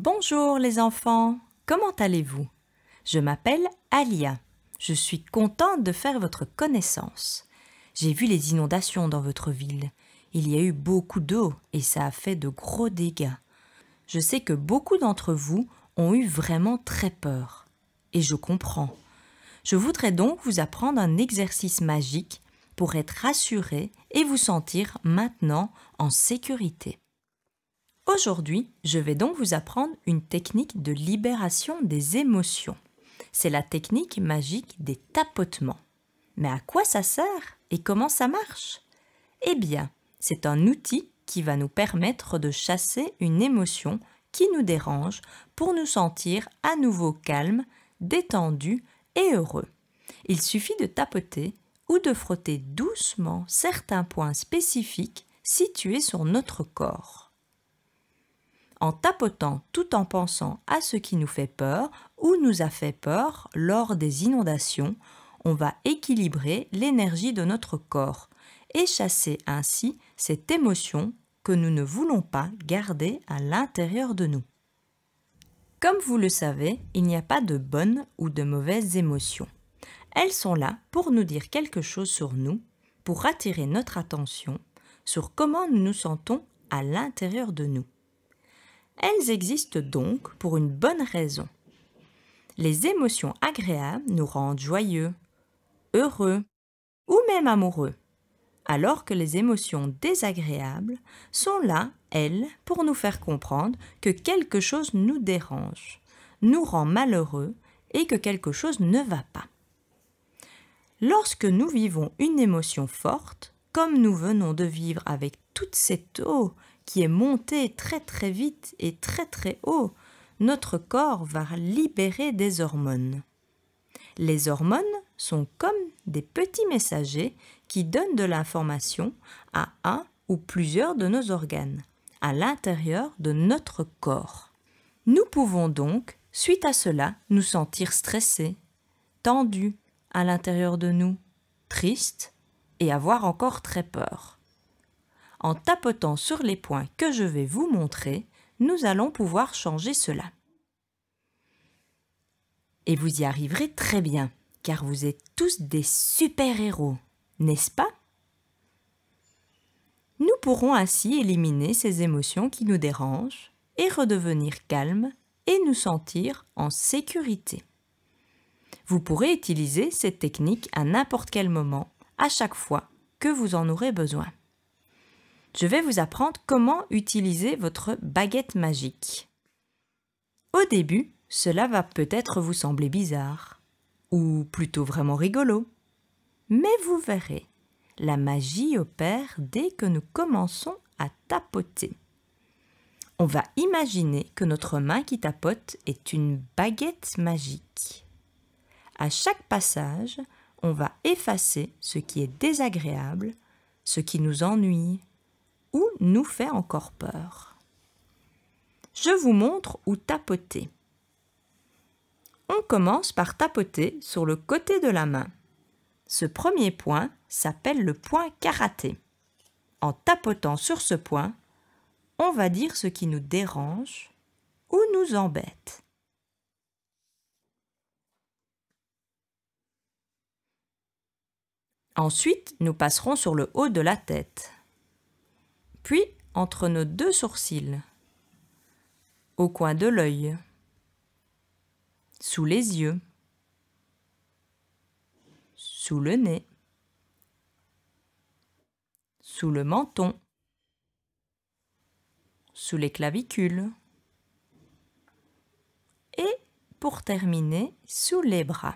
Bonjour les enfants, comment allez-vous? Je m'appelle Alia. Je suis contente de faire votre connaissance. J'ai vu les inondations dans votre ville. Il y a eu beaucoup d'eau et ça a fait de gros dégâts. Je sais que beaucoup d'entre vous ont eu vraiment très peur. Et je comprends. Je voudrais donc vous apprendre un exercice magique pour être rassuré et vous sentir maintenant en sécurité. Aujourd'hui, je vais donc vous apprendre une technique de libération des émotions. C'est la technique magique des tapotements. Mais à quoi ça sert et comment ça marche? Eh bien, c'est un outil qui va nous permettre de chasser une émotion qui nous dérange pour nous sentir à nouveau calmes, détendus et heureux. Il suffit de tapoter ou de frotter doucement certains points spécifiques situés sur notre corps. En tapotant tout en pensant à ce qui nous fait peur ou nous a fait peur lors des inondations, on va équilibrer l'énergie de notre corps et chasser ainsi cette émotion que nous ne voulons pas garder à l'intérieur de nous. Comme vous le savez, il n'y a pas de bonnes ou de mauvaises émotions. Elles sont là pour nous dire quelque chose sur nous, pour attirer notre attention sur comment nous nous sentons à l'intérieur de nous. Elles existent donc pour une bonne raison. Les émotions agréables nous rendent joyeux, heureux ou même amoureux, alors que les émotions désagréables sont là, elles, pour nous faire comprendre que quelque chose nous dérange, nous rend malheureux et que quelque chose ne va pas. Lorsque nous vivons une émotion forte, comme nous venons de vivre avec toute cette eau qui est montée très très vite et très très haut, notre corps va libérer des hormones. Les hormones sont comme des petits messagers qui donnent de l'information à un ou plusieurs de nos organes, à l'intérieur de notre corps. Nous pouvons donc, suite à cela, nous sentir stressés, tendus à l'intérieur de nous, tristes et avoir encore très peur. En tapotant sur les points que je vais vous montrer, nous allons pouvoir changer cela. Et vous y arriverez très bien, car vous êtes tous des super-héros, n'est-ce pas? Nous pourrons ainsi éliminer ces émotions qui nous dérangent et redevenir calmes et nous sentir en sécurité. Vous pourrez utiliser cette technique à n'importe quel moment, à chaque fois que vous en aurez besoin. Je vais vous apprendre comment utiliser votre baguette magique. Au début, cela va peut-être vous sembler bizarre, ou plutôt vraiment rigolo. Mais vous verrez, la magie opère dès que nous commençons à tapoter. On va imaginer que notre main qui tapote est une baguette magique. À chaque passage, on va effacer ce qui est désagréable, ce qui nous ennuie, ou nous fait encore peur. Je vous montre où tapoter. On commence par tapoter sur le côté de la main. Ce premier point s'appelle le point karaté. En tapotant sur ce point, on va dire ce qui nous dérange ou nous embête. Ensuite, nous passerons sur le haut de la tête. Puis, entre nos deux sourcils, au coin de l'œil, sous les yeux, sous le nez, sous le menton, sous les clavicules et, pour terminer, sous les bras.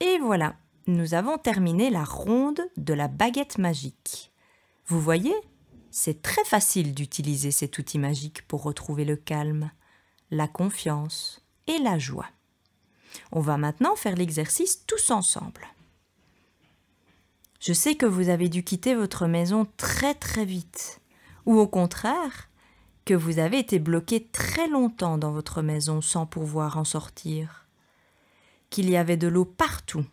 Et voilà, nous avons terminé la ronde de la baguette magique. Vous voyez, c'est très facile d'utiliser cet outil magique pour retrouver le calme, la confiance et la joie. On va maintenant faire l'exercice tous ensemble. Je sais que vous avez dû quitter votre maison très très vite, ou au contraire, que vous avez été bloqué très longtemps dans votre maison sans pouvoir en sortir, qu'il y avait de l'eau partout,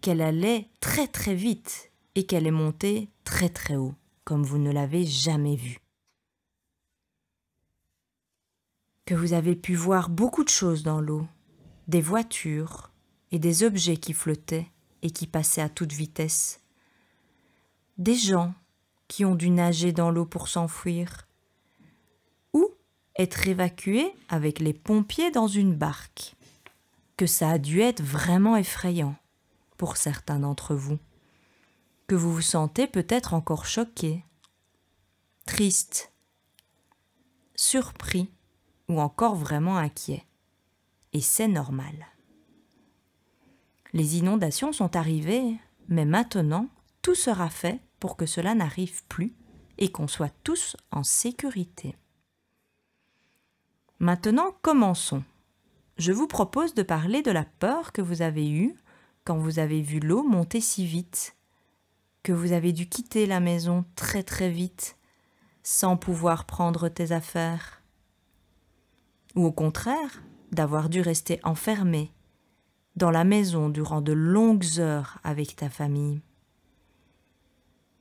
qu'elle allait très très vite et qu'elle est montée très très haut, comme vous ne l'avez jamais vu. que vous avez pu voir beaucoup de choses dans l'eau, des voitures et des objets qui flottaient et qui passaient à toute vitesse, des gens qui ont dû nager dans l'eau pour s'enfuir, ou être évacués avec les pompiers dans une barque, que ça a dû être vraiment effrayant pour certains d'entre vous, que vous vous sentez peut-être encore choqué, triste, surpris ou encore vraiment inquiet. Et c'est normal. Les inondations sont arrivées, mais maintenant, tout sera fait pour que cela n'arrive plus et qu'on soit tous en sécurité. Maintenant, commençons. Je vous propose de parler de la peur que vous avez eue quand vous avez vu l'eau monter si vite, que vous avez dû quitter la maison très très vite, sans pouvoir prendre tes affaires. Ou au contraire, d'avoir dû rester enfermé dans la maison durant de longues heures avec ta famille.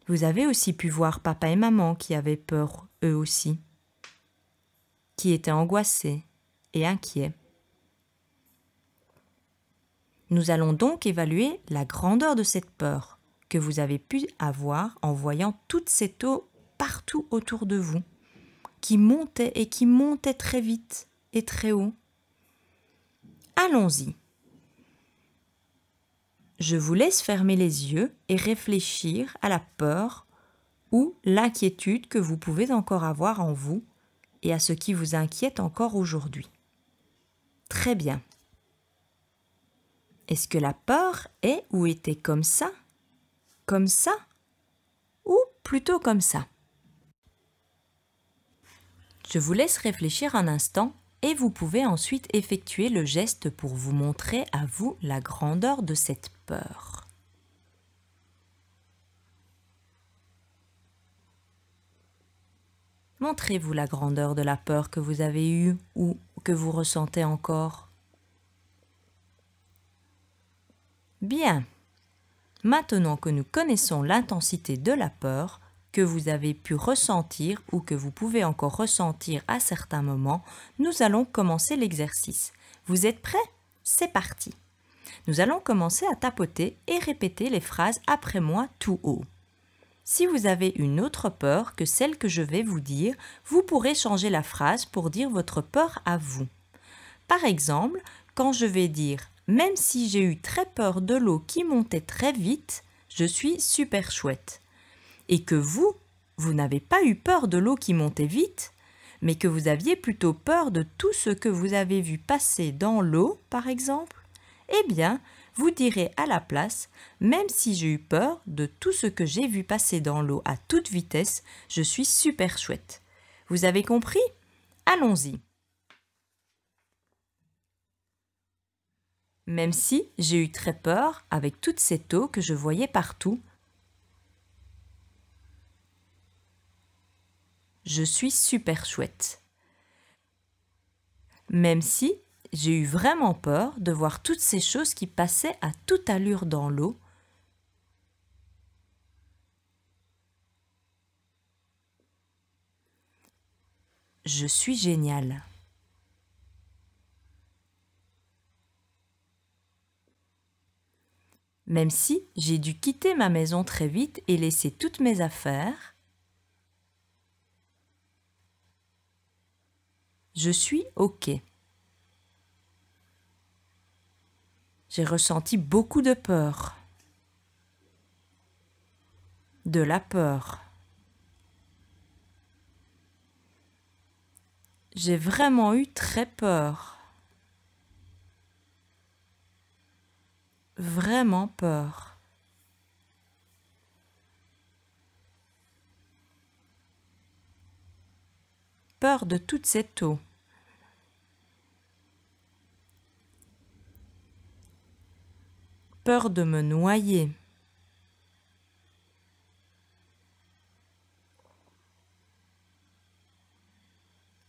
Vous avez aussi pu voir papa et maman qui avaient peur eux aussi, qui étaient angoissés et inquiets. Nous allons donc évaluer la grandeur de cette peur que vous avez pu avoir en voyant toute cette eau partout autour de vous, qui montait et qui montait très vite et très haut. Allons-y. Je vous laisse fermer les yeux et réfléchir à la peur ou l'inquiétude que vous pouvez encore avoir en vous et à ce qui vous inquiète encore aujourd'hui. Très bien. Est-ce que la peur est ou était comme ça, ou plutôt comme ça? Je vous laisse réfléchir un instant et vous pouvez ensuite effectuer le geste pour vous montrer à vous la grandeur de cette peur. Montrez-vous la grandeur de la peur que vous avez eue ou que vous ressentez encore. Bien. Maintenant que nous connaissons l'intensité de la peur que vous avez pu ressentir ou que vous pouvez encore ressentir à certains moments, nous allons commencer l'exercice. Vous êtes prêts? C'est parti. Nous allons commencer à tapoter et répéter les phrases après moi tout haut. Si vous avez une autre peur que celle que je vais vous dire, vous pourrez changer la phrase pour dire votre peur à vous. Par exemple, quand je vais dire « Même si j'ai eu très peur de l'eau qui montait très vite, je suis super chouette ». Et que vous n'avez pas eu peur de l'eau qui montait vite, mais que vous aviez plutôt peur de tout ce que vous avez vu passer dans l'eau, par exemple, eh bien, vous direz à la place « Même si j'ai eu peur de tout ce que j'ai vu passer dans l'eau à toute vitesse, je suis super chouette ». Vous avez compris? Allons-y. Même si j'ai eu très peur avec toute cette eau que je voyais partout, je suis super chouette. Même si j'ai eu vraiment peur de voir toutes ces choses qui passaient à toute allure dans l'eau, je suis génial. Même si j'ai dû quitter ma maison très vite et laisser toutes mes affaires, je suis OK. J'ai ressenti beaucoup de peur. De la peur. J'ai vraiment eu très peur. Vraiment peur. Peur de toute cette eau. Peur de me noyer.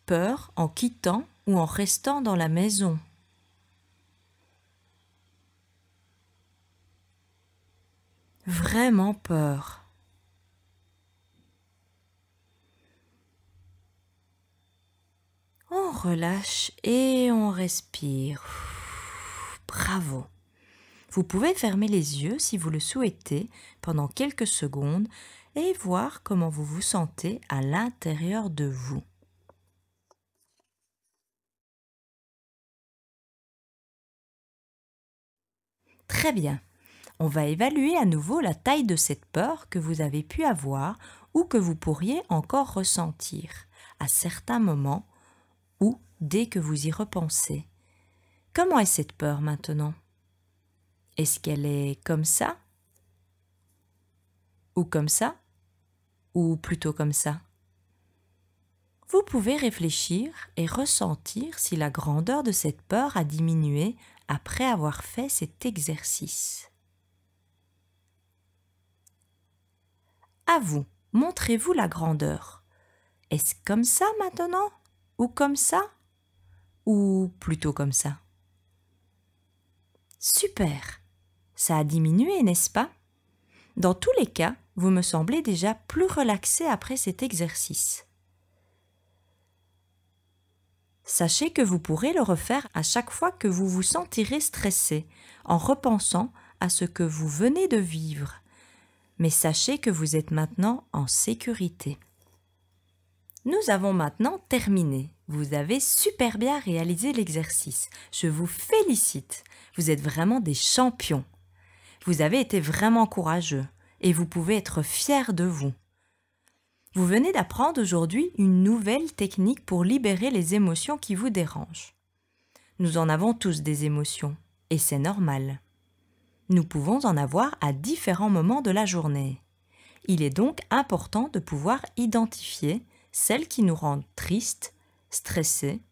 Peur en quittant ou en restant dans la maison. Vraiment peur. En relâche et on respire. Bravo! Vous pouvez fermer les yeux si vous le souhaitez pendant quelques secondes et voir comment vous vous sentez à l'intérieur de vous. Très bien. On va évaluer à nouveau la taille de cette peur que vous avez pu avoir ou que vous pourriez encore ressentir à certains moments ou dès que vous y repensez. Comment est cette peur maintenant? Est-ce qu'elle est comme ça? Ou comme ça? Ou plutôt comme ça? Vous pouvez réfléchir et ressentir si la grandeur de cette peur a diminué après avoir fait cet exercice. À vous, montrez-vous la grandeur. Est-ce comme ça maintenant? Ou comme ça? Ou plutôt comme ça? Super! Ça a diminué, n'est-ce pas? Dans tous les cas, vous me semblez déjà plus relaxé après cet exercice. Sachez que vous pourrez le refaire à chaque fois que vous vous sentirez stressé, en repensant à ce que vous venez de vivre. Mais sachez que vous êtes maintenant en sécurité. Nous avons maintenant terminé. Vous avez super bien réalisé l'exercice. Je vous félicite. Vous êtes vraiment des champions. Vous avez été vraiment courageux et vous pouvez être fiers de vous. Vous venez d'apprendre aujourd'hui une nouvelle technique pour libérer les émotions qui vous dérangent. Nous en avons tous des émotions et c'est normal. Nous pouvons en avoir à différents moments de la journée. Il est donc important de pouvoir identifier celles qui nous rendent tristes, stressés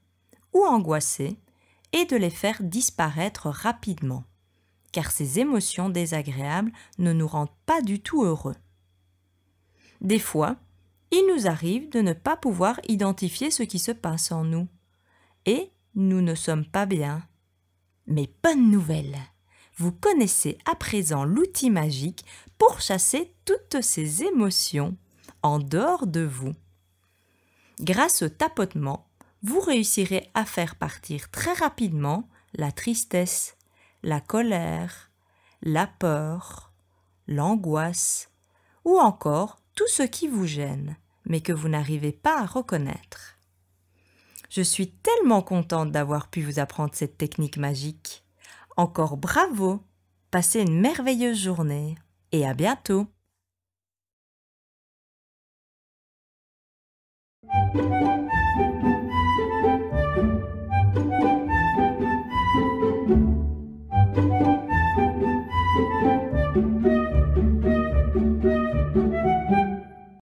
ou angoissés et de les faire disparaître rapidement, car ces émotions désagréables ne nous rendent pas du tout heureux. Des fois, il nous arrive de ne pas pouvoir identifier ce qui se passe en nous et nous ne sommes pas bien. Mais bonne nouvelle! Vous connaissez à présent l'outil magique pour chasser toutes ces émotions en dehors de vous. Grâce au tapotement, vous réussirez à faire partir très rapidement la tristesse, la colère, la peur, l'angoisse ou encore tout ce qui vous gêne, mais que vous n'arrivez pas à reconnaître. Je suis tellement contente d'avoir pu vous apprendre cette technique magique. Encore bravo! Passez une merveilleuse journée et à bientôt!